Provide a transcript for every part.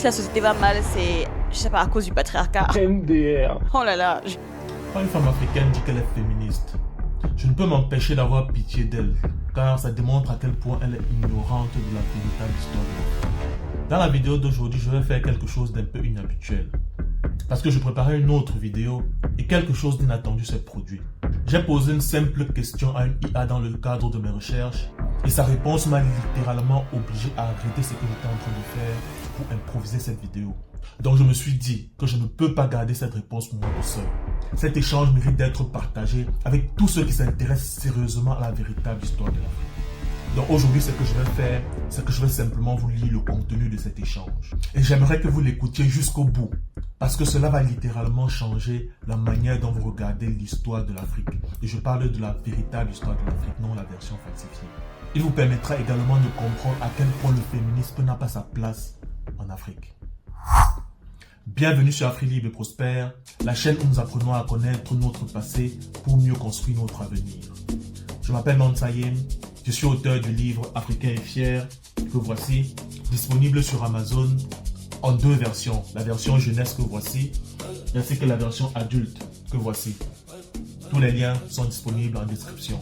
Si la société va mal, c'est, je sais pas, à cause du patriarcat. MDR. Oh là là. Quand une femme africaine dit qu'elle est féministe, je ne peux m'empêcher d'avoir pitié d'elle, car ça démontre à quel point elle est ignorante de la véritable histoire de l'Afrique. Dans la vidéo d'aujourd'hui, je vais faire quelque chose d'un peu inhabituel. Parce que je préparais une autre vidéo et quelque chose d'inattendu s'est produit. J'ai posé une simple question à une IA dans le cadre de mes recherches et sa réponse m'a littéralement obligé à arrêter ce que j'étais en train de faire pour improviser cette vidéo. Donc je me suis dit que je ne peux pas garder cette réponse moi tout seul. Cet échange mérite d'être partagé avec tous ceux qui s'intéressent sérieusement à la véritable histoire de l'Afrique. Donc aujourd'hui, ce que je vais faire, c'est que je vais simplement vous lire le contenu de cet échange. Et j'aimerais que vous l'écoutiez jusqu'au bout, parce que cela va littéralement changer la manière dont vous regardez l'histoire de l'Afrique. Et je parle de la véritable histoire de l'Afrique, non la version falsifiée. Il vous permettra également de comprendre à quel point le féminisme n'a pas sa place en Afrique. Bienvenue sur Afrique Libre et Prospère, la chaîne où nous apprenons à connaître notre passé pour mieux construire notre avenir. Je m'appelle Mansayem, je suis auteur du livre Africain et fier, que voici, disponible sur Amazon en deux versions. La version jeunesse que voici, ainsi que la version adulte que voici. Tous les liens sont disponibles en description.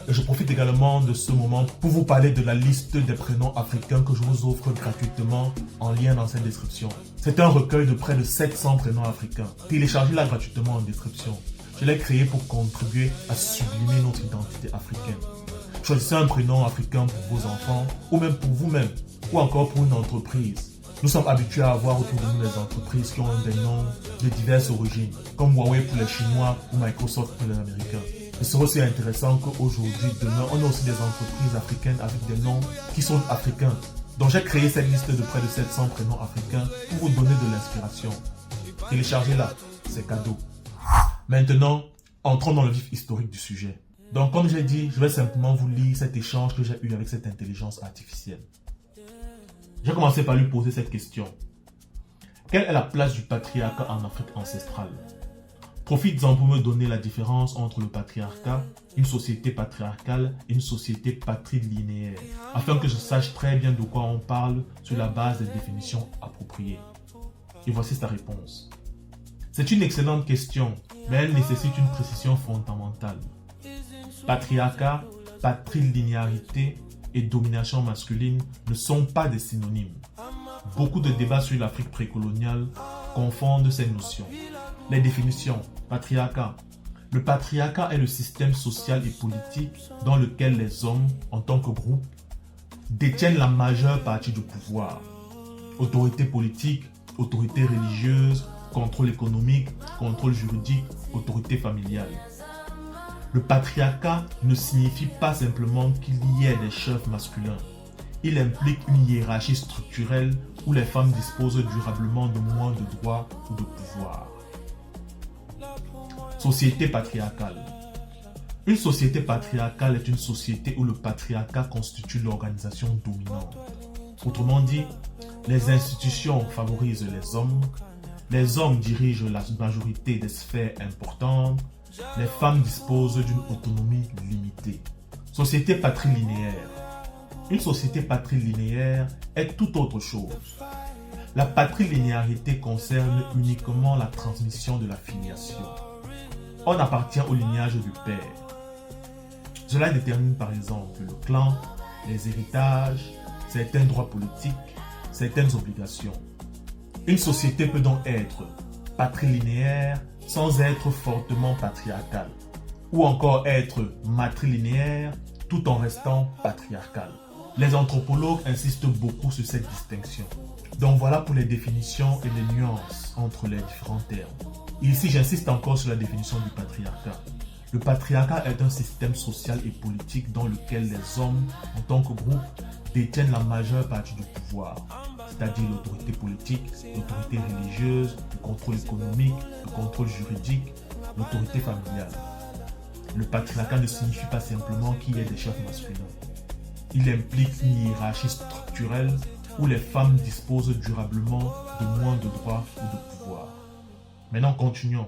Et je profite également de ce moment pour vous parler de la liste des prénoms africains que je vous offre gratuitement en lien dans cette description. C'est un recueil de près de 700 prénoms africains. Téléchargez-la gratuitement en description. Je l'ai créé pour contribuer à sublimer notre identité africaine. Choisissez un prénom africain pour vos enfants, ou même pour vous-même, ou encore pour une entreprise. Nous sommes habitués à avoir autour de nous des entreprises qui ont des noms de diverses origines, comme Huawei pour les Chinois ou Microsoft pour les Américains. Ce serait aussi intéressant qu'aujourd'hui, demain, on a aussi des entreprises africaines avec des noms qui sont africains. Donc j'ai créé cette liste de près de 700 prénoms africains pour vous donner de l'inspiration. Téléchargez-la, c'est cadeau. Maintenant, entrons dans le vif historique du sujet. Donc comme j'ai dit, je vais simplement vous lire cet échange que j'ai eu avec cette intelligence artificielle. J'ai commencé par lui poser cette question. Quelle est la place du patriarcat en Afrique ancestrale? Profites-en pour me donner la différence entre le patriarcat, une société patriarcale et une société patrilinéaire, afin que je sache très bien de quoi on parle sur la base des définitions appropriées. Et voici sa réponse. C'est une excellente question, mais elle nécessite une précision fondamentale. Patriarcat, patrilinéarité et domination masculine ne sont pas des synonymes. Beaucoup de débats sur l'Afrique précoloniale confondent ces notions. Les définitions. Patriarcat. Le patriarcat est le système social et politique dans lequel les hommes, en tant que groupe, détiennent la majeure partie du pouvoir. Autorité politique, autorité religieuse, contrôle économique, contrôle juridique, autorité familiale. Le patriarcat ne signifie pas simplement qu'il y ait des chefs masculins. Il implique une hiérarchie structurelle où les femmes disposent durablement de moins de droits ou de pouvoir. Société patriarcale. Une société patriarcale est une société où le patriarcat constitue l'organisation dominante. Autrement dit, les institutions favorisent les hommes dirigent la majorité des sphères importantes, les femmes disposent d'une autonomie limitée. Société patrilinéaire. Une société patrilinéaire est tout autre chose. La patrilinéarité concerne uniquement la transmission de la filiation. On appartient au lignage du père. Cela détermine par exemple le clan, les héritages, certains droits politiques, certaines obligations. Une société peut donc être patrilinéaire sans être fortement patriarcale, ou encore être matrilinéaire tout en restant patriarcale. Les anthropologues insistent beaucoup sur cette distinction. Donc voilà pour les définitions et les nuances entre les différents termes. Ici, j'insiste encore sur la définition du patriarcat. Le patriarcat est un système social et politique dans lequel les hommes, en tant que groupe, détiennent la majeure partie du pouvoir, c'est-à-dire l'autorité politique, l'autorité religieuse, le contrôle économique, le contrôle juridique, l'autorité familiale. Le patriarcat ne signifie pas simplement qu'il y ait des chefs masculins. Il implique une hiérarchie structurelle où les femmes disposent durablement de moins de droits ou de pouvoir. Maintenant, continuons.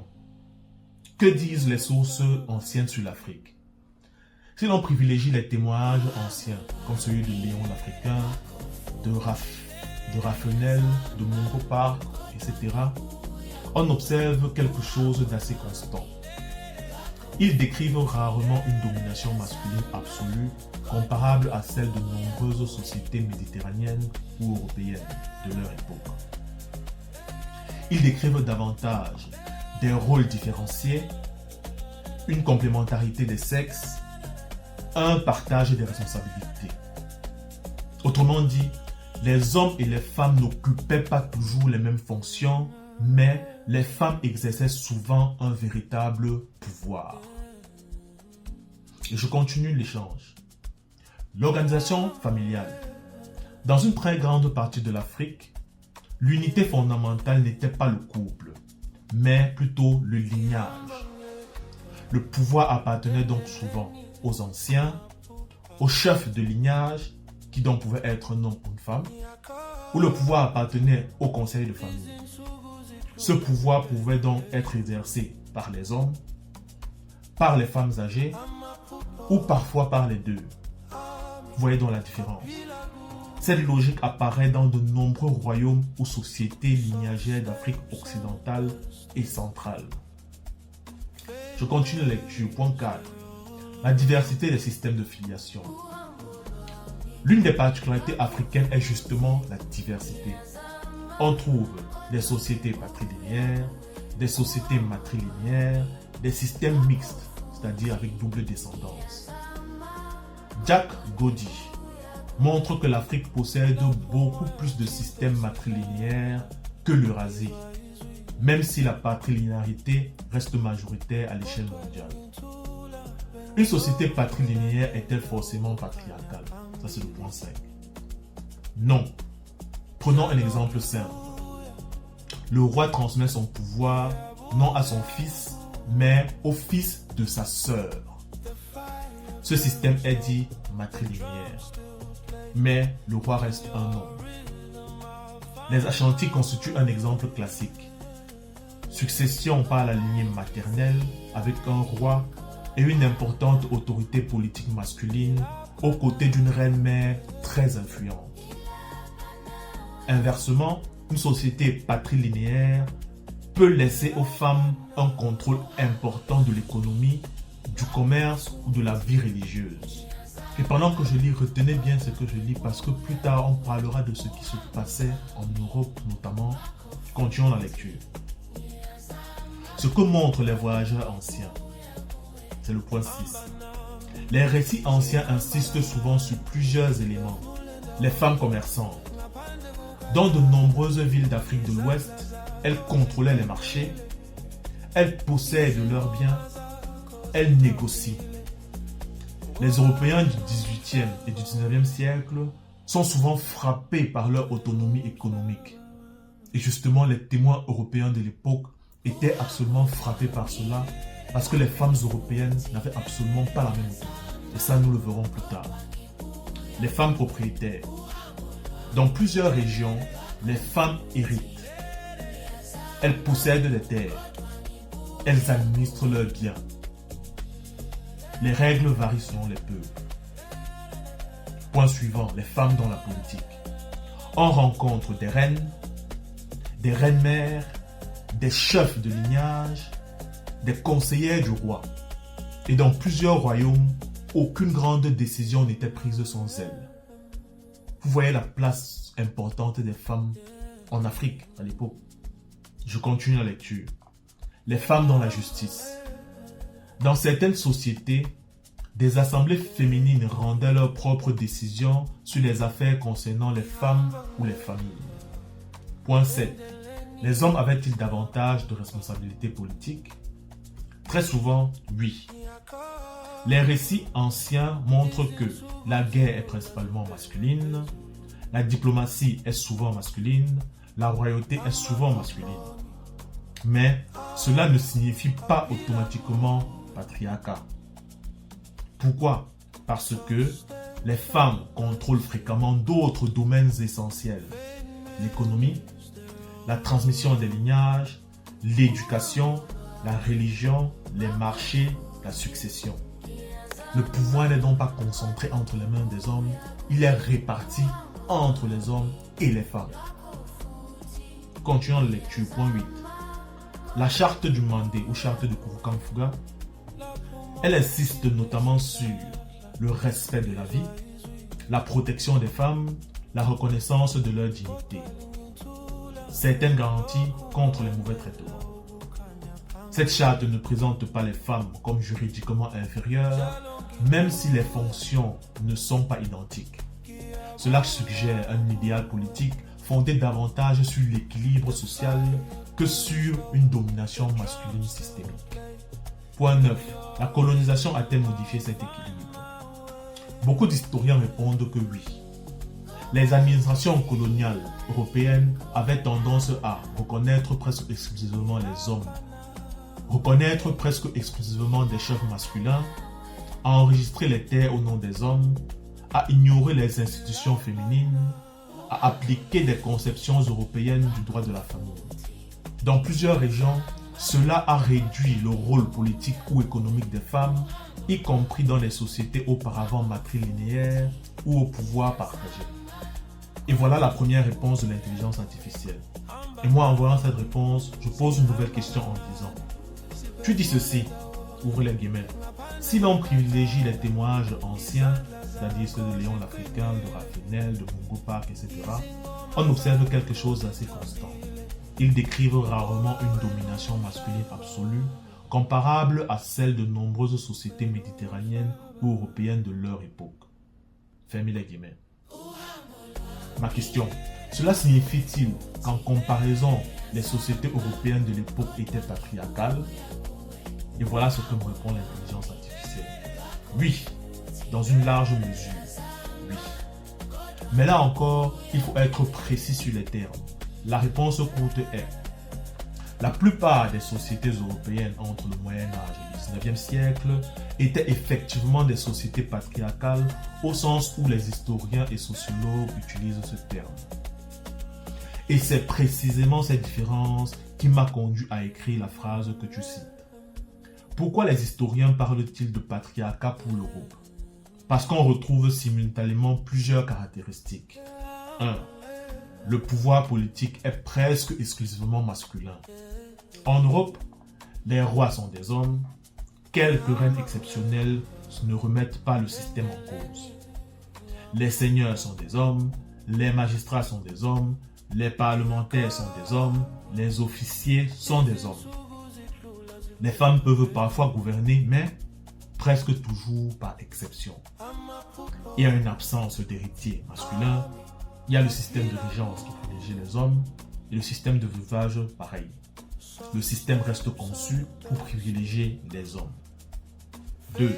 Que disent les sources anciennes sur l'Afrique? Si l'on privilégie les témoignages anciens, comme celui de Léon l'Africain, de de Raphaël, de Mungo Park, etc., on observe quelque chose d'assez constant. Ils décrivent rarement une domination masculine absolue comparable à celle de nombreuses sociétés méditerranéennes ou européennes de leur époque. Ils décrivent davantage des rôles différenciés, une complémentarité des sexes, un partage des responsabilités. Autrement dit, les hommes et les femmes n'occupaient pas toujours les mêmes fonctions, mais les femmes exerçaient souvent un véritable pouvoir. Et je continue l'échange. L'organisation familiale. Dans une très grande partie de l'Afrique, l'unité fondamentale n'était pas le couple, mais plutôt le lignage. Le pouvoir appartenait donc souvent aux anciens, aux chefs de lignage, qui donc pouvaient être un homme ou une femme, ou le pouvoir appartenait au conseil de famille. Ce pouvoir pouvait donc être exercé par les hommes, par les femmes âgées, ou parfois par les deux. Vous voyez donc la différence. Cette logique apparaît dans de nombreux royaumes ou sociétés lignagères d'Afrique occidentale et centrale. Je continue la lecture. Point 4. La diversité des systèmes de filiation. L'une des particularités africaines est justement la diversité. On trouve des sociétés patrilinéaires, des sociétés matrilinéaires, des systèmes mixtes, c'est-à-dire avec double descendance. Jack Goddy montre que l'Afrique possède beaucoup plus de systèmes matrilinéaires que l'Eurasie, même si la patrilinéarité reste majoritaire à l'échelle mondiale. Une société patrilinéaire est-elle forcément patriarcale? Ça, c'est le point 5. Non. Prenons un exemple simple. Le roi transmet son pouvoir non à son fils, mais au fils de sa sœur. Ce système est dit matrilinéaire. Mais le roi reste un homme. Les Ashanti constituent un exemple classique. Succession par la lignée maternelle avec un roi et une importante autorité politique masculine aux côtés d'une reine-mère très influente. Inversement, une société patrilinéaire peut laisser aux femmes un contrôle important de l'économie, du commerce ou de la vie religieuse. Et pendant que je lis, retenez bien ce que je lis parce que plus tard on parlera de ce qui se passait en Europe notamment. Continuons la lecture. Ce que montrent les voyageurs anciens, c'est le point 6. Les récits anciens insistent souvent sur plusieurs éléments. Les femmes commerçantes. Dans de nombreuses villes d'Afrique de l'Ouest, elles contrôlaient les marchés, elles possèdent leurs biens, elles négocient. Les Européens du XVIIIe et du XIXe siècle sont souvent frappés par leur autonomie économique. Et justement, les témoins européens de l'époque étaient absolument frappés par cela parce que les femmes européennes n'avaient absolument pas la même autonomie. Et ça, nous le verrons plus tard. Les femmes propriétaires. Dans plusieurs régions, les femmes héritent. Elles possèdent des terres. Elles administrent leurs biens. Les règles varient selon les peuples. Point suivant, les femmes dans la politique. On rencontre des reines-mères, des chefs de lignage, des conseillères du roi. Et dans plusieurs royaumes, aucune grande décision n'était prise sans elles. Vous voyez la place importante des femmes en Afrique à l'époque. Je continue la lecture. Les femmes dans la justice. Dans certaines sociétés, des assemblées féminines rendaient leurs propres décisions sur les affaires concernant les femmes ou les familles. Point 7. Les hommes avaient-ils davantage de responsabilités politiques? Très souvent, oui. Les récits anciens montrent que la guerre est principalement masculine, la diplomatie est souvent masculine, la royauté est souvent masculine. Mais cela ne signifie pas automatiquement patriarcat. Pourquoi? Parce que les femmes contrôlent fréquemment d'autres domaines essentiels. L'économie, la transmission des lignages, l'éducation, la religion, les marchés, la succession. Le pouvoir n'est donc pas concentré entre les mains des hommes, il est réparti entre les hommes et les femmes. Continuons la lecture. Point 8. La charte du Mandé ou charte de Kurukanfuga, elle insiste notamment sur le respect de la vie, la protection des femmes, la reconnaissance de leur dignité, certaines garanties contre les mauvais traitements. Cette charte ne présente pas les femmes comme juridiquement inférieures, même si les fonctions ne sont pas identiques. Cela suggère un idéal politique fondé davantage sur l'équilibre social que sur une domination masculine systémique. Point 9. La colonisation a-t-elle modifié cet équilibre? Beaucoup d'historiens répondent que oui. Les administrations coloniales européennes avaient tendance à reconnaître presque exclusivement les hommes, reconnaître presque exclusivement des chefs masculins, à enregistrer les terres au nom des hommes, à ignorer les institutions féminines, à appliquer des conceptions européennes du droit de la famille. Dans plusieurs régions, cela a réduit le rôle politique ou économique des femmes, y compris dans les sociétés auparavant matrilinéaires ou au pouvoir partagé. Et voilà la première réponse de l'intelligence artificielle. Et moi, en voyant cette réponse, je pose une nouvelle question en disant: tu dis ceci, ouvrez les guillemets, si l'on privilégie les témoignages anciens, c'est-à-dire ceux de Léon l'Africain, de Raphaël, de Mungo Park, etc., on observe quelque chose d'assez constant. Ils décrivent rarement une domination masculine absolue, comparable à celle de nombreuses sociétés méditerranéennes ou européennes de leur époque. Fermez les guillemets. Ma question, cela signifie-t-il qu'en comparaison, les sociétés européennes de l'époque étaient patriarcales? Et voilà ce que me répond l'intelligence artificielle. Oui, dans une large mesure, oui. Mais là encore, il faut être précis sur les termes. La réponse courte est: la plupart des sociétés européennes entre le Moyen-Âge et le XIXe siècle étaient effectivement des sociétés patriarcales au sens où les historiens et sociologues utilisent ce terme. Et c'est précisément cette différence qui m'a conduit à écrire la phrase que tu cites. Pourquoi les historiens parlent-ils de patriarcat pour l'Europe? Parce qu'on retrouve simultanément plusieurs caractéristiques. 1. Le pouvoir politique est presque exclusivement masculin. En Europe, les rois sont des hommes. Quelques reines exceptionnelles ne remettent pas le système en cause. Les seigneurs sont des hommes, les magistrats sont des hommes, les parlementaires sont des hommes, les officiers sont des hommes. Les femmes peuvent parfois gouverner, mais presque toujours par exception. Il y a une absence d'héritier masculin. Il y a le système de régence qui privilégie les hommes et le système de veuvage pareil. Le système reste conçu pour privilégier les hommes. 2.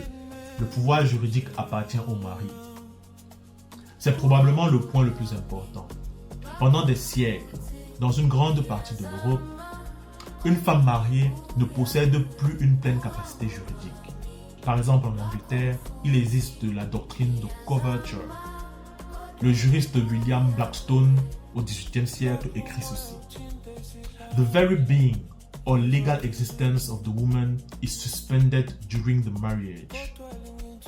Le pouvoir juridique appartient au mari. C'est probablement le point le plus important. Pendant des siècles, dans une grande partie de l'Europe, une femme mariée ne possède plus une pleine capacité juridique. Par exemple, en Angleterre, il existe la doctrine de coverture. Le juriste William Blackstone, au XVIIIe siècle, écrit ceci: The very being or legal existence of the woman is suspended during the marriage.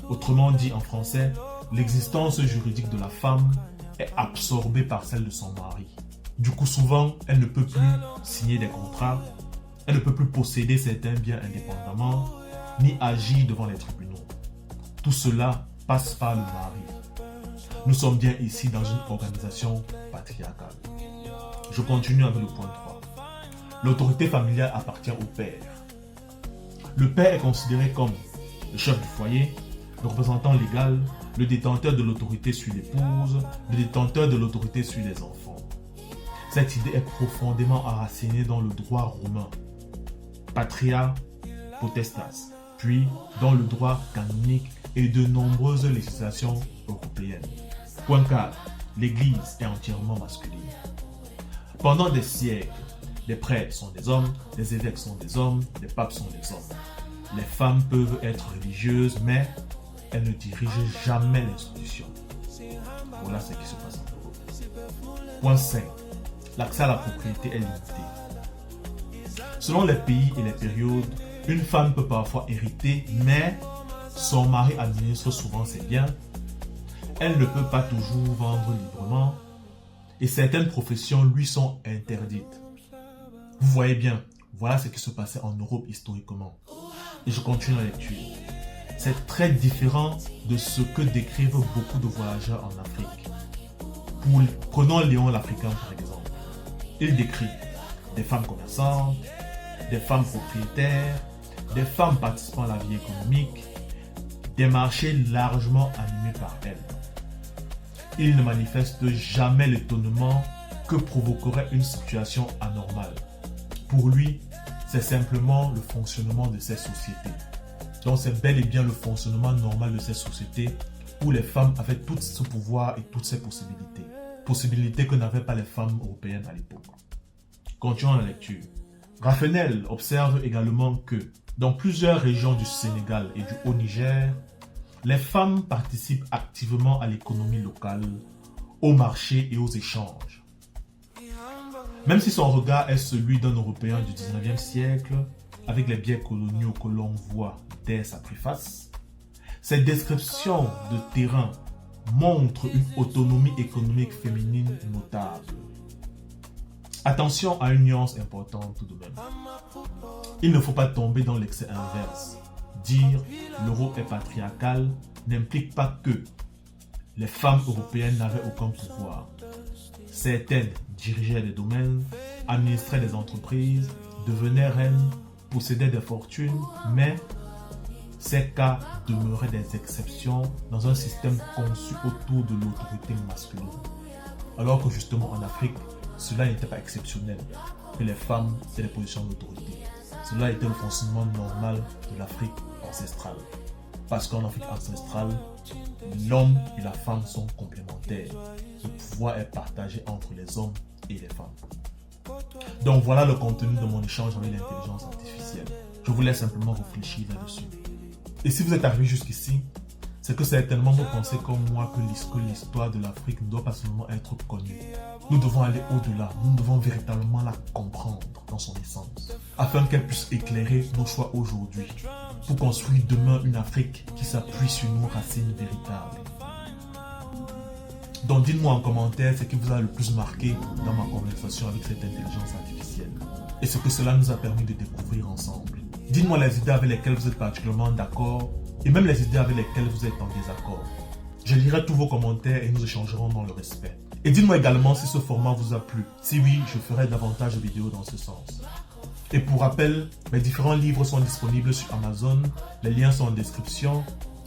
Autrement dit en français, l'existence juridique de la femme est absorbée par celle de son mari. Du coup, souvent, elle ne peut plus signer des contrats, elle ne peut plus posséder certains biens indépendamment, ni agir devant les tribunaux. Tout cela passe par le mari. Nous sommes bien ici dans une organisation patriarcale. Je continue avec le point 3. L'autorité familiale appartient au père. Le père est considéré comme le chef du foyer, le représentant légal, le détenteur de l'autorité sur l'épouse, le détenteur de l'autorité sur les enfants. Cette idée est profondément enracinée dans le droit romain, patria potestas, puis dans le droit canonique et de nombreuses législations européennes. Point 4. L'Église est entièrement masculine. Pendant des siècles, les prêtres sont des hommes, les évêques sont des hommes, les papes sont des hommes. Les femmes peuvent être religieuses, mais elles ne dirigent jamais l'institution. Voilà ce qui se passe en Europe. Point 5. L'accès à la propriété est limité. Selon les pays et les périodes, une femme peut parfois hériter, mais son mari administre souvent ses biens. elle ne peut pas toujours vendre librement et certaines professions lui sont interdites. Vous voyez bien, voilà ce qui se passait en Europe historiquement. Et je continue la lecture. C'est très différent de ce que décrivent beaucoup de voyageurs en Afrique. Prenons Léon l'Africain par exemple. Il décrit des femmes commerçantes, des femmes propriétaires, des femmes participant à la vie économique, des marchés largement animés par elles. Il ne manifeste jamais l'étonnement que provoquerait une situation anormale. Pour lui, c'est simplement le fonctionnement de ces sociétés. Donc c'est bel et bien le fonctionnement normal de ces sociétés où les femmes avaient tout ce pouvoir et toutes ces possibilités. Possibilités que n'avaient pas les femmes européennes à l'époque. Continuons la lecture. Rafenel observe également que dans plusieurs régions du Sénégal et du Haut-Niger, les femmes participent activement à l'économie locale, au marché et aux échanges. Même si son regard est celui d'un Européen du 19e siècle, avec les biais coloniaux que l'on voit dès sa préface, ces descriptions de terrain montrent une autonomie économique féminine notable. Attention à une nuance importante tout de même. Il ne faut pas tomber dans l'excès inverse. Dire l'euro est patriarcal n'implique pas que les femmes européennes n'avaient aucun pouvoir. Certaines dirigeaient des domaines, administraient des entreprises, devenaient reines, possédaient des fortunes, mais ces cas demeuraient des exceptions dans un système conçu autour de l'autorité masculine. Alors que justement en Afrique, cela n'était pas exceptionnel, que les femmes aient des positions d'autorité. Cela était le fonctionnement normal de l'Afrique ancestrale. Parce qu'en Afrique ancestrale, l'homme et la femme sont complémentaires. Le pouvoir est partagé entre les hommes et les femmes. Donc voilà le contenu de mon échange avec l'intelligence artificielle. Je vous laisse simplement réfléchir là-dessus. Et si vous êtes arrivé jusqu'ici, c'est que certainement vous pensez comme moi que l'histoire de l'Afrique ne doit pas seulement être connue. Nous devons aller au-delà, nous devons véritablement la comprendre dans son essence, afin qu'elle puisse éclairer nos choix aujourd'hui, pour construire demain une Afrique qui s'appuie sur nos racines véritables. Donc dites-moi en commentaire ce qui vous a le plus marqué dans ma conversation avec cette intelligence artificielle, et ce que cela nous a permis de découvrir ensemble. Dites-moi les idées avec lesquelles vous êtes particulièrement d'accord, et même les idées avec lesquelles vous êtes en désaccord. Je lirai tous vos commentaires et nous échangerons dans le respect. Et dites-moi également si ce format vous a plu. Si oui, je ferai davantage de vidéos dans ce sens. Et pour rappel, mes différents livres sont disponibles sur Amazon. Les liens sont en description.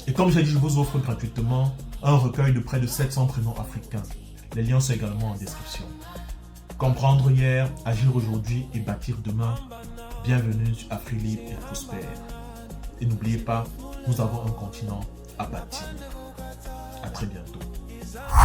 Et comme j'ai dit, je vous offre gratuitement un recueil de près de 700 prénoms africains. Les liens sont également en description. Comprendre hier, agir aujourd'hui et bâtir demain. Bienvenue sur Afrique Libre et Prospère. Et n'oubliez pas, nous avons un continent à bâtir. À très bientôt.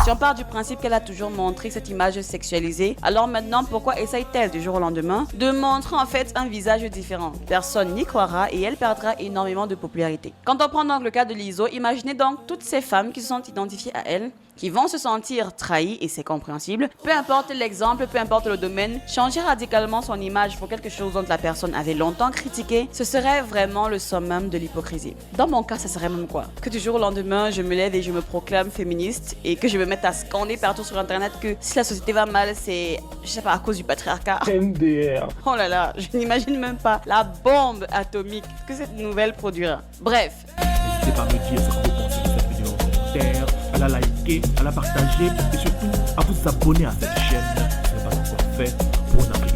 Si on part du principe qu'elle a toujours montré cette image sexualisée, alors maintenant pourquoi essaye-t-elle du jour au lendemain de montrer en fait un visage différent? Personne n'y croira et elle perdra énormément de popularité. Quand on prend donc le cas de Lizzo, imaginez donc toutes ces femmes qui se sont identifiées à elle, qui vont se sentir trahies et c'est compréhensible. Peu importe l'exemple, peu importe le domaine, changer radicalement son image pour quelque chose dont la personne avait longtemps critiqué, ce serait vraiment le summum de l'hypocrisie. Dans mon cas, ça serait même quoi? Que du jour au lendemain, je me lève et je me proclame féministe et que je me mette à scander partout sur internet que si la société va mal, c'est, je sais pas, à cause du patriarcat. MDR. Oh là là, je n'imagine même pas la bombe atomique que cette nouvelle produira. Bref. N'hésitez pas à me dire ce que vous pensez de cette vidéo en commentaire, à la liker, à la partager et surtout à vous abonner à cette chaîne si ce n'est pas encore fait pour n'arriver